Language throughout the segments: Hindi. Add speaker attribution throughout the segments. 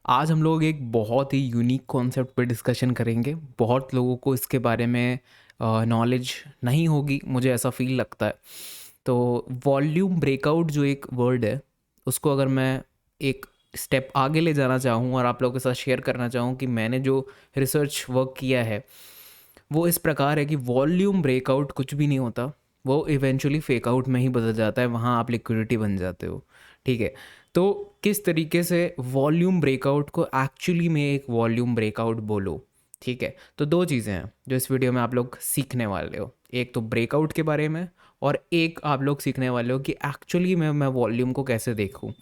Speaker 1: आज हम लोग एक बहुत ही यूनिक कॉन्सेप्ट पे डिस्कशन करेंगे। बहुत लोगों को इसके बारे में नॉलेज नहीं होगी, मुझे ऐसा फ़ील लगता है। तो वॉल्यूम ब्रेकआउट जो एक वर्ड है, उसको अगर मैं एक स्टेप आगे ले जाना चाहूँ और आप लोगों के साथ शेयर करना चाहूँ कि मैंने जो रिसर्च वर्क किया है, वो इस प्रकार है कि वॉल्यूम ब्रेकआउट कुछ भी नहीं होता। वो इवेंचुअली फेक आउट में ही बदल जाता है, वहाँ आप लिक्विडिटी बन जाते हो। ठीक है। तो किस तरीके से वॉल्यूम ब्रेकआउट को एक्चुअली में एक वॉल्यूम ब्रेकआउट बोलो। ठीक है। तो दो चीज़ें हैं जो इस वीडियो में आप लोग सीखने वाले हो, एक तो ब्रेकआउट के बारे में और एक आप लोग सीखने वाले हो कि एक्चुअली में मैं वॉल्यूम को कैसे देखूँ।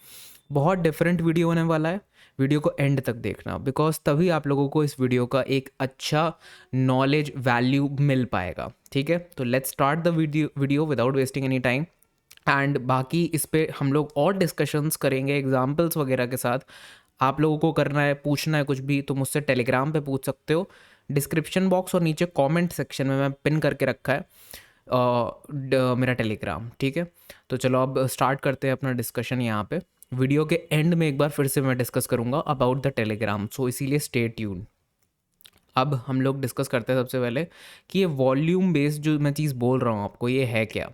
Speaker 1: बहुत डिफरेंट वीडियो होने वाला है। वीडियो को एंड तक देखना, बिकॉज तभी आप लोगों को इस वीडियो का एक अच्छा नॉलेज वैल्यू मिल पाएगा। ठीक है। तो let's start the video without wasting any time. And बाकी इस पे हम लोग और डिस्कशंस करेंगे एग्जाम्पल्स वगैरह के साथ। आप लोगों को करना है, पूछना है कुछ भी, तो मुझसे टेलीग्राम पे पूछ सकते हो। डिस्क्रिप्शन बॉक्स और नीचे कमेंट सेक्शन में मैं पिन करके रखा है मेरा टेलीग्राम। ठीक है। तो चलो अब स्टार्ट करते हैं अपना डिस्कशन। यहाँ पे वीडियो के एंड में एक बार फिर से मैं डिस्कस करूँगा अबाउट द टेलीग्राम, सो इसीलिए स्टे ट्यून। अब हम लोग डिस्कस करते हैं सबसे पहले कि ये वॉल्यूम बेस्ड जो मैं चीज़ बोल रहा हूँ आपको, ये है क्या।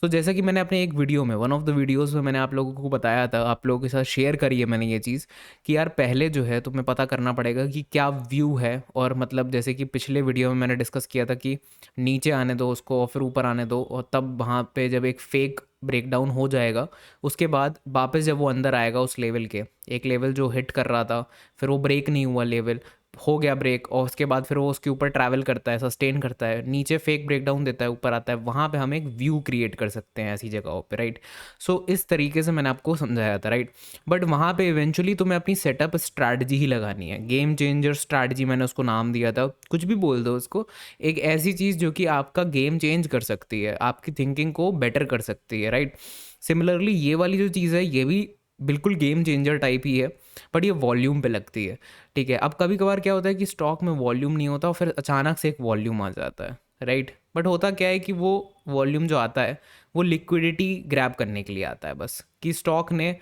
Speaker 1: तो जैसा कि मैंने अपने एक वीडियो में, वन ऑफ द वीडियोस में मैंने आप लोगों को बताया था, आप लोगों के साथ शेयर करी है मैंने ये चीज़ कि यार पहले जो है तुम्हें पता करना पड़ेगा कि क्या व्यू है। और मतलब जैसे कि पिछले वीडियो में मैंने डिस्कस किया था कि नीचे आने दो उसको और फिर ऊपर आने दो, और तब वहाँ पे जब एक फेक ब्रेकडाउन हो जाएगा, उसके बाद वापस जब वो अंदर आएगा उस लेवल के, एक लेवल जो हिट कर रहा था, फिर वो ब्रेक नहीं हुआ, लेवल हो गया ब्रेक, और उसके बाद फिर वो उसके ऊपर ट्रैवल करता है, सस्टेन करता है, नीचे फेक ब्रेकडाउन देता है, ऊपर आता है, वहाँ पे हम एक व्यू क्रिएट कर सकते हैं ऐसी जगहों पे, राइट। सो इस तरीके से मैंने आपको समझाया था, राइट। बट वहाँ पे इवेंचुअली तुम्हें अपनी सेटअप स्ट्रैटेजी ही लगानी है। गेम चेंजर स्ट्रैटेजी मैंने उसको नाम दिया था, कुछ भी बोल दो उसको। एक ऐसी चीज़ जो कि आपका गेम चेंज कर सकती है, आपकी थिंकिंग को बेटर कर सकती है, राइट। सिमिलरली ये वाली जो चीज़ है, ये भी बिल्कुल गेम चेंजर टाइप ही है, बट ये वॉल्यूम पे लगती है। ठीक है। अब कभी कभार क्या होता है कि स्टॉक में वॉल्यूम नहीं होता और फिर अचानक से एक वॉल्यूम आ जाता है, राइट। बट होता क्या है कि वो वॉल्यूम जो आता है वो लिक्विडिटी ग्रैब करने के लिए आता है, बस कि स्टॉक ने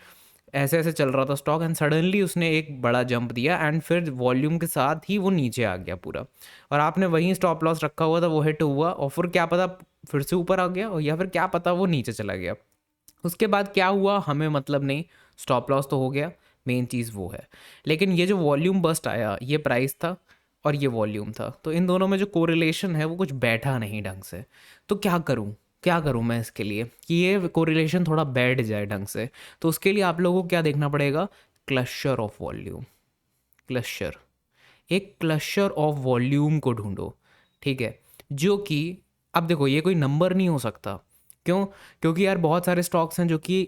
Speaker 1: ऐसे ऐसे चल रहा था स्टॉक एंड सडनली उसने एक बड़ा जंप दिया एंड फिर वॉल्यूम के साथ ही वो नीचे आ गया पूरा, और आपने वहीं स्टॉप लॉस रखा हुआ था, वो हिट हुआ और फिर क्या पता फिर से ऊपर आ गया, और या फिर क्या पता वो नीचे चला गया। उसके बाद क्या हुआ हमें मतलब नहीं, स्टॉप लॉस तो हो गया, मेन चीज़ वो है। लेकिन ये जो वॉल्यूम बस्ट आया, ये प्राइस था और ये वॉल्यूम था, तो इन दोनों में जो कोरिलेशन है वो कुछ बैठा नहीं ढंग से। तो क्या करूँ मैं इसके लिए कि ये कोरिलेशन थोड़ा बैठ जाए ढंग से। तो उसके लिए आप लोगों को क्या देखना पड़ेगा, क्लस्टर ऑफ वॉल्यूम। क्लस्टर, एक क्लस्टर ऑफ वॉल्यूम को ढूंढो। ठीक है। जो कि अब देखो ये कोई नंबर नहीं हो सकता। क्यों? क्योंकि यार बहुत सारे स्टॉक्स हैं जो कि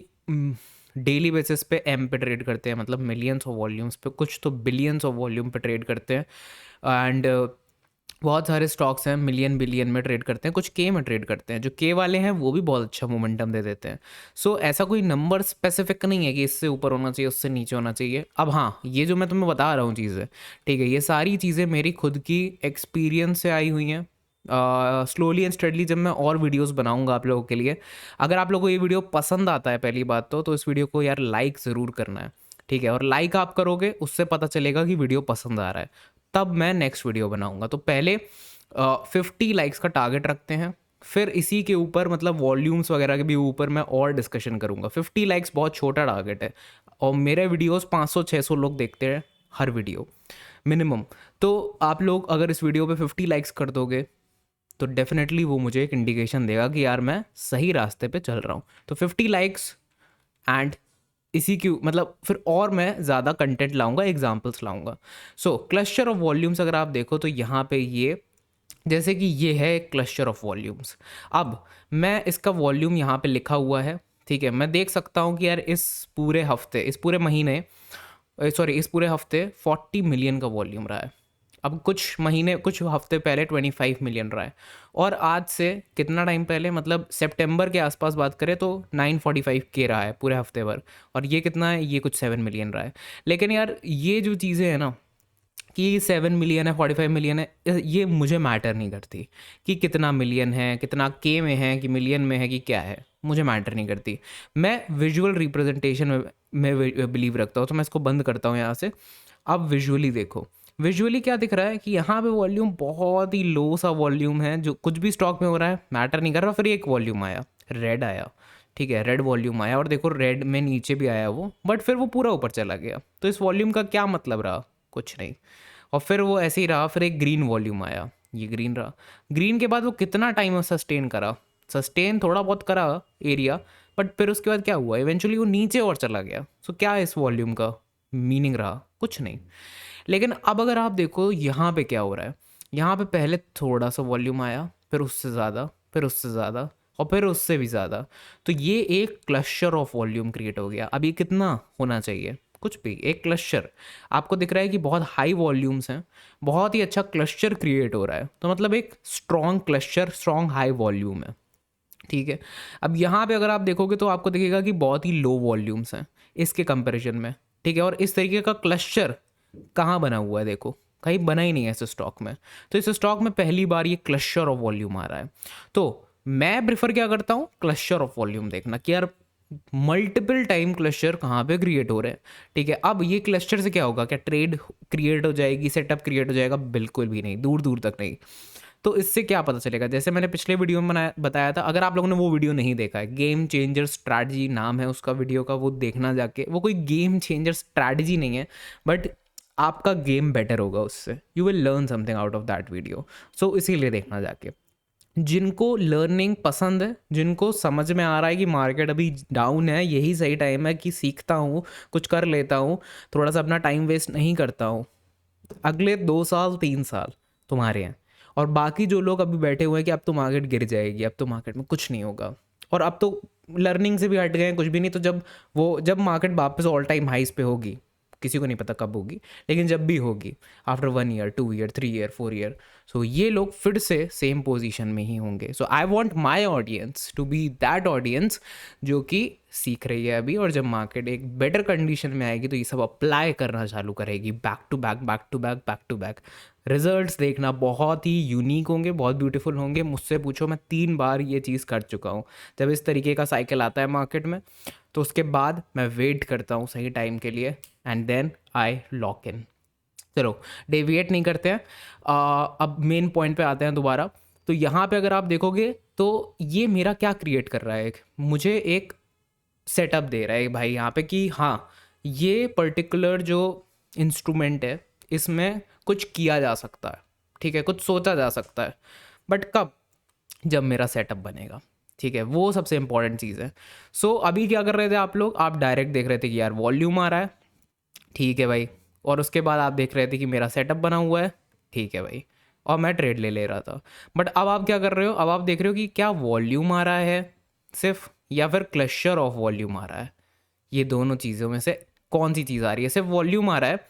Speaker 1: डेली बेसिस पे एम पे ट्रेड करते हैं, मतलब मिलियंस ऑफ वॉल्यूम्स पे, कुछ तो बिलियंस ऑफ वॉल्यूम पे ट्रेड करते हैं। एंड बहुत सारे स्टॉक्स हैं मिलियन बिलियन में ट्रेड करते हैं, कुछ के में ट्रेड करते हैं। जो के वाले हैं वो भी बहुत अच्छा मोमेंटम दे देते हैं। सो ऐसा कोई नंबर स्पेसिफिक नहीं है कि इससे ऊपर होना चाहिए उससे नीचे होना चाहिए। अब हाँ, ये जो मैं तुम्हें बता रहा हूँ चीज़ें, ठीक है, ये सारी चीज़ें मेरी खुद की एक्सपीरियंस से आई हुई हैं। स्लोली एंड स्टडली जब मैं और वीडियोस बनाऊंगा आप लोगों के लिए, अगर आप लोगों को ये वीडियो पसंद आता है, पहली बात तो इस वीडियो को यार लाइक ज़रूर करना है। ठीक है। और लाइक आप करोगे उससे पता चलेगा कि वीडियो पसंद आ रहा है, तब मैं नेक्स्ट वीडियो बनाऊंगा। तो पहले 50 लाइक्स का टारगेट रखते हैं, फिर इसी के ऊपर मतलब वॉल्यूम्स वगैरह के भी ऊपर मैं और डिस्कशन करूंगा। 50 लाइक्स बहुत छोटा टारगेट है, और मेरे वीडियोस 500-600 लोग देखते हैं हर वीडियो मिनिमम। तो आप लोग अगर इस वीडियो पे 50 लाइक्स कर दोगे तो डेफिनेटली वो मुझे एक इंडिकेशन देगा कि यार मैं सही रास्ते पे चल रहा हूँ। तो 50 लाइक्स एंड इसी की मतलब फिर और मैं ज़्यादा कंटेंट लाऊंगा, एग्जांपल्स लाऊंगा। सो क्लस्टर ऑफ वॉल्यूम्स अगर आप देखो तो यहाँ पे ये, जैसे कि ये है क्लस्टर ऑफ वॉल्यूम्स। अब मैं इसका वॉल्यूम यहाँ पे लिखा हुआ है। ठीक है। मैं देख सकता हूँ कि यार इस पूरे हफ्ते, इस पूरे महीने, सॉरी इस पूरे हफ्ते 40 मिलियन का वॉल्यूम रहा है। अब कुछ महीने, कुछ हफ्ते पहले 25 मिलियन रहा है, और आज से कितना टाइम पहले, मतलब सितंबर के आसपास बात करें तो 945 के रहा है पूरे हफ्ते भर, और ये कितना है, ये कुछ 7 मिलियन रहा है। लेकिन यार ये जो चीज़ें हैं ना कि 7 मिलियन है, 45 मिलियन है, ये मुझे मैटर नहीं करती कि कितना मिलियन है, कितना के में है, कि मिलियन में है, कि क्या है, मुझे मैटर नहीं करती। मैं विजुअल रिप्रेजेंटेशन में मैं बिलीव रखता हूँ। तो मैं इसको बंद करता हूँ यहाँ से। अब विजुअली देखो, विजुअली क्या दिख रहा है कि यहाँ पे वॉल्यूम बहुत ही लो सा वॉल्यूम है, जो कुछ भी स्टॉक में हो रहा है मैटर नहीं कर रहा। फिर एक वॉल्यूम आया, रेड आया, ठीक है, रेड वॉल्यूम आया, और देखो रेड में नीचे भी आया वो, बट फिर वो पूरा ऊपर चला गया। तो इस वॉल्यूम का क्या मतलब रहा? कुछ नहीं। और फिर वो ऐसे ही रहा। फिर एक ग्रीन वॉल्यूम आया, ये ग्रीन रहा। ग्रीन के बाद वो कितना टाइम सस्टेन करा? सस्टेन थोड़ा बहुत करा एरिया, बट फिर उसके बाद क्या हुआ? इवेंचुअली वो नीचे और चला गया। सो क्या इस वॉल्यूम का मीनिंग रहा? कुछ नहीं। लेकिन अब अगर आप देखो यहाँ पे क्या हो रहा है, यहाँ पे पहले थोड़ा सा वॉल्यूम आया, फिर उससे ज़्यादा, फिर उससे ज़्यादा, और फिर उससे भी ज़्यादा। तो ये एक क्लस्टर ऑफ वॉल्यूम क्रिएट हो गया। अब ये कितना होना चाहिए? कुछ भी, एक क्लस्टर। आपको दिख रहा है कि बहुत हाई वॉल्यूम्स हैं, बहुत ही अच्छा क्लस्टर क्रिएट हो रहा है, तो मतलब एक strong cluster, strong high volume है, ठीक है। अब यहाँ पे अगर आप देखोगे तो आपको दिखेगा कि बहुत ही लो वॉल्यूम्स हैं इसके कंपैरिजन में, ठीक है। और इस तरीके का क्लस्टर कहाँ बना हुआ है? देखो, कहीं बना ही नहीं है इस स्टॉक में। तो इस स्टॉक में पहली बार ये क्लस्टर ऑफ वॉल्यूम आ रहा है। तो मैं प्रिफर क्या करता हूँ? क्लस्टर ऑफ वॉल्यूम देखना, कि यार मल्टीपल टाइम क्लस्टर कहाँ पे क्रिएट हो रहे हैं, ठीक है। अब ये क्लस्टर से क्या होगा? क्या ट्रेड क्रिएट हो जाएगी, सेटअप क्रिएट हो जाएगा? बिल्कुल भी नहीं, दूर दूर तक नहीं। तो इससे क्या पता चलेगा? जैसे मैंने पिछले वीडियो में बताया था, अगर आप लोगों ने वो वीडियो नहीं देखा है, गेम चेंजर स्ट्रैटेजी नाम है उसका वीडियो का, वो देखना जाके। वो कोई गेम चेंजर स्ट्रैटेजी नहीं है, बट आपका गेम बेटर होगा उससे। You will learn something out of that video. So इसीलिए देखना जाके। जिनको लर्निंग पसंद है, जिनको समझ में आ रहा है कि मार्केट अभी डाउन है, यही सही टाइम है कि सीखता हूँ, कुछ कर लेता हूँ, थोड़ा सा अपना टाइम वेस्ट नहीं करता हूँ, अगले 2 साल 3 साल तुम्हारे हैं। और बाकी जो लोग अभी बैठे हुए हैं कि अब तो मार्केट गिर जाएगी, अब तो मार्केट में कुछ नहीं होगा, और अब तो लर्निंग से भी हट गए हैं, कुछ भी नहीं। तो जब मार्केट वापस ऑल टाइम हाइस पे होगी, किसी को नहीं पता कब होगी, लेकिन जब भी होगी, after 1 year, 2 year, 3 year, 4 year, so ये लोग फिर से सेम पोजीशन में ही होंगे। So I want my audience to be that audience जो कि सीख रही है अभी, और जब मार्केट एक बेटर कंडीशन में आएगी तो ये सब अप्लाई करना चालू करेगी, back to back, back to back, back to back. Results देखना बहुत ही यूनिक होंगे, बहुत ब्यूटीफुल होंगे। मुझसे पूछो, मैं 3 बार ये चीज़ कर चुका हूँ। जब इस तरीके का साइकिल आता है मार्केट में, तो उसके बाद मैं वेट करता हूँ सही टाइम के लिए, and then I lock in. चलो, डेविएट नहीं करते हैं। अब मेन पॉइंट पे आते हैं दोबारा। तो यहाँ पे अगर आप देखोगे तो ये मेरा क्या क्रिएट कर रहा है? मुझे एक सेटअप दे रहा है भाई यहाँ पे कि हाँ, ये पर्टिकुलर जो इंस्ट्रूमेंट है, इसमें कुछ किया जा सकता है, ठीक है, कुछ सोचा जा सकता है। बट कब? जब मेरा सेटअप बनेगा, ठीक है, वो सबसे इंपॉर्टेंट चीज़ है। सो अभी क्या कर रहे थे आप लोग? आप डायरेक्ट देख रहे थे कि यार वॉल्यूम आ रहा है, ठीक है भाई, और उसके बाद आप देख रहे थे कि मेरा सेटअप बना हुआ है, ठीक है भाई, और मैं ट्रेड ले रहा था। बट अब आप क्या कर रहे हो? अब आप देख रहे हो कि क्या वॉल्यूम आ रहा है सिर्फ, या फिर क्लस्टर ऑफ वॉल्यूम आ रहा है? ये दोनों चीज़ों में से कौन सी चीज़ आ रही है? सिर्फ वॉल्यूम आ रहा है,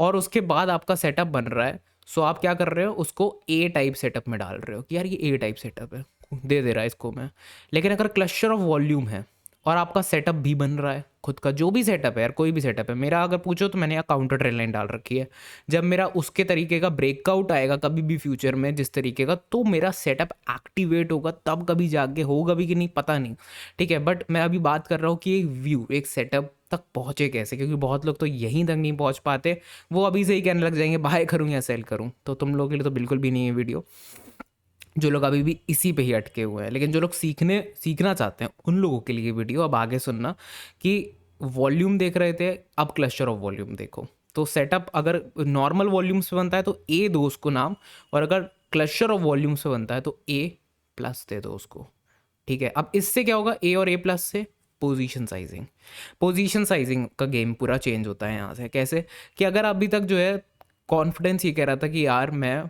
Speaker 1: और उसके बाद आपका सेटअप बन रहा है। सो आप क्या कर रहे हो? उसको ए टाइप सेटअप में डाल रहे हो कि यार ये ए टाइप सेटअप है, दे रहा है इसको मैं। लेकिन अगर क्लस्टर ऑफ वॉल्यूम है और आपका सेटअप भी बन रहा है, खुद का जो भी सेटअप है यार, कोई भी सेटअप है, मेरा अगर पूछो तो मैंने यहाँ काउंटर ट्रेड लाइन डाल रखी है। जब मेरा उसके तरीके का ब्रेकआउट आएगा कभी भी फ्यूचर में जिस तरीके का, तो मेरा सेटअप एक्टिवेट होगा, तब कभी जाके होगा भी कि नहीं पता नहीं, ठीक है। बट मैं अभी बात कर रहा हूँ कि एक व्यू, एक सेटअप तक पहुँचे कैसे, क्योंकि बहुत लोग तो यहीं तक नहीं पहुँच पाते। वो अभी से ही कहने लग जाएंगे बाय करूँ या सेल करूँ। तो तुम लोगों के लिए तो बिल्कुल भी नहीं है वीडियो, जो लोग अभी भी इसी पे ही अटके हुए हैं। लेकिन जो लोग सीखना चाहते हैं, उन लोगों के लिए वीडियो अब आगे सुनना। कि वॉल्यूम देख रहे थे, अब क्लस्टर ऑफ वॉल्यूम देखो। तो सेटअप अगर नॉर्मल वॉल्यूम्स पे बनता है तो ए दो उसको नाम, और अगर क्लस्टर ऑफ वॉल्यूम्स पे बनता है तो ए प्लस दे दो उसको, ठीक है। अब इससे क्या होगा? ए और ए प्लस से पोजीशन साइजिंग, पोजीशन साइजिंग का गेम पूरा चेंज होता है यहाँ से। कैसे? कि अगर अभी तक जो है कॉन्फिडेंस ये कह रहा था कि यार मैं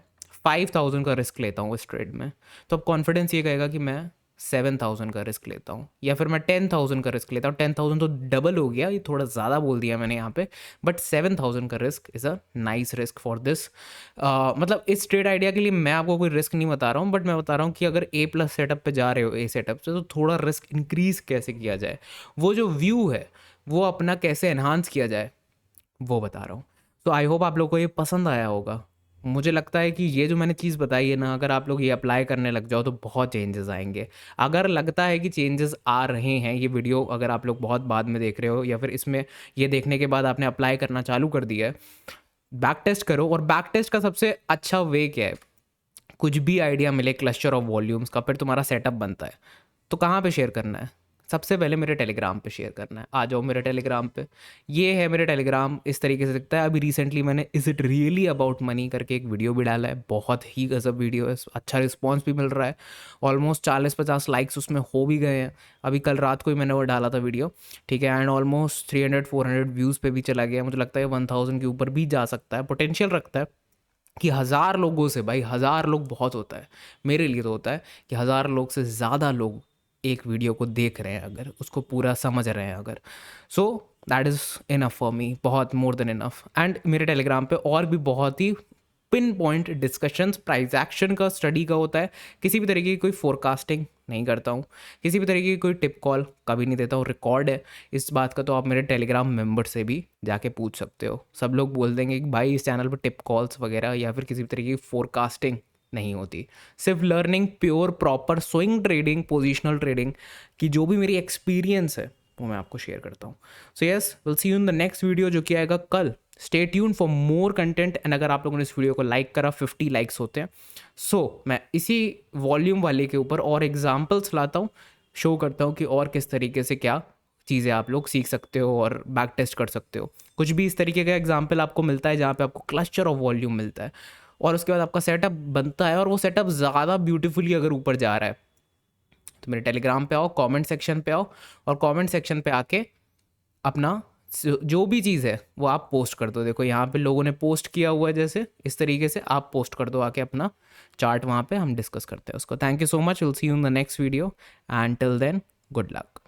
Speaker 1: 5,000 का रिस्क लेता हूँ इस ट्रेड में, तो अब कॉन्फिडेंस ये कहेगा कि मैं 7,000 का रिस्क लेता हूँ, या फिर मैं 10,000 का रिस्क लेता हूँ। 10,000 तो डबल हो गया, ये थोड़ा ज़्यादा बोल दिया मैंने यहाँ पे, बट 7,000 का risk is a nice risk for this. मतलब इस ट्रेड आइडिया के लिए मैं आपको कोई रिस्क नहीं बता रहा हूँ, बट मैं बता रहा हूँ कि अगर ए प्लस सेटअप पे जा रहे हो, ए सेटअप से, तो थोड़ा रिस्क इंक्रीज कैसे किया जाए, वो जो व्यू है वो अपना कैसे एनहांस किया जाए, वो बता रहा हूँ। तो आई होप आप लोगों को ये पसंद आया होगा। मुझे लगता है कि ये जो मैंने चीज़ बताई है ना, अगर आप लोग ये अप्लाई करने लग जाओ तो बहुत चेंजेस आएँगे। अगर लगता है कि चेंजेस आ रहे हैं, ये वीडियो अगर आप लोग बहुत बाद में देख रहे हो या फिर इसमें ये देखने के बाद आपने अप्लाई करना चालू कर दिया है, बैक टेस्ट करो। और बैक टेस्ट का सबसे अच्छा वे क्या है? कुछ भी आइडिया मिले क्लस्टर ऑफ वॉल्यूम्स का, फिर तुम्हारा सेटअप बनता है, तो कहाँ पे शेयर करना है? सबसे पहले मेरे टेलीग्राम पे शेयर करना है। आ जाओ मेरे टेलीग्राम पे। ये है मेरे टेलीग्राम, इस तरीके से दिखता है। अभी रिसेंटली मैंने is it really about money करके एक वीडियो भी डाला है, बहुत ही गजब वीडियो है, अच्छा रिस्पॉन्स भी मिल रहा है। ऑलमोस्ट 40-50 लाइक्स उसमें हो भी गए हैं। अभी कल रात को ही मैंने वो डाला था वीडियो, ठीक है। एंड ऑलमोस्ट 300-400 व्यूज़ पे भी चला गया। मुझे लगता है 1000 के ऊपर भी जा सकता है, पोटेंशियल रखता है कि 1000 लोगों से, भाई 1000 लोग बहुत होता है, मेरे लिए तो होता है कि 1000 लोग से ज़्यादा लोग एक वीडियो को देख रहे हैं, अगर उसको पूरा समझ रहे हैं अगर, so that is enough for me, बहुत मोर देन इनफ। एंड मेरे टेलीग्राम पे और भी बहुत ही pinpoint discussions price action का, स्टडी का होता है। किसी भी तरीके की कोई फोरकास्टिंग नहीं करता हूँ, किसी भी तरीके की कोई टिप कॉल कभी नहीं देता हूँ। रिकॉर्ड है इस बात का, तो आप मेरे टेलीग्राम मेंबर से भी जाके पूछ सकते हो। सब लोग बोल देंगे कि भाई इस चैनल पर टिप कॉल्स वगैरह या फिर किसी भी तरीके की फोरकास्टिंग नहीं होती, सिर्फ learning pure proper swing trading, positional trading की जो भी मेरी एक्सपीरियंस है वो मैं आपको शेयर करता हूँ। So yes, will see you in the next video जो कि आएगा कल। Stay tune for more content. And अगर आप लोगों ने इस वीडियो को लाइक करा, 50 लाइक्स होते हैं, सो मैं इसी वॉल्यूम वाले के ऊपर और एग्जाम्पल्स लाता हूँ, शो करता हूँ कि और किस तरीके से क्या चीज़ें आप लोग सीख सकते हो और बैक टेस्ट कर सकते हो। कुछ भी इस तरीके का एग्जाम्पल आपको मिलता है जहाँ पे आपको क्लस्टर ऑफ वॉल्यूम मिलता है और उसके बाद आपका सेटअप बनता है, और वो सेटअप ज़्यादा ब्यूटीफुली अगर ऊपर जा रहा है तो मेरे टेलीग्राम पे आओ, कमेंट सेक्शन पे आओ, और कमेंट सेक्शन पे आके अपना जो भी चीज़ है वो आप पोस्ट कर दो। देखो यहाँ पे लोगों ने पोस्ट किया हुआ है, जैसे इस तरीके से आप पोस्ट कर दो आके अपना चार्ट, वहाँ पे हम डिस्कस करते हैं उसको। Thank you so much, will see you in the next video and till then good luck.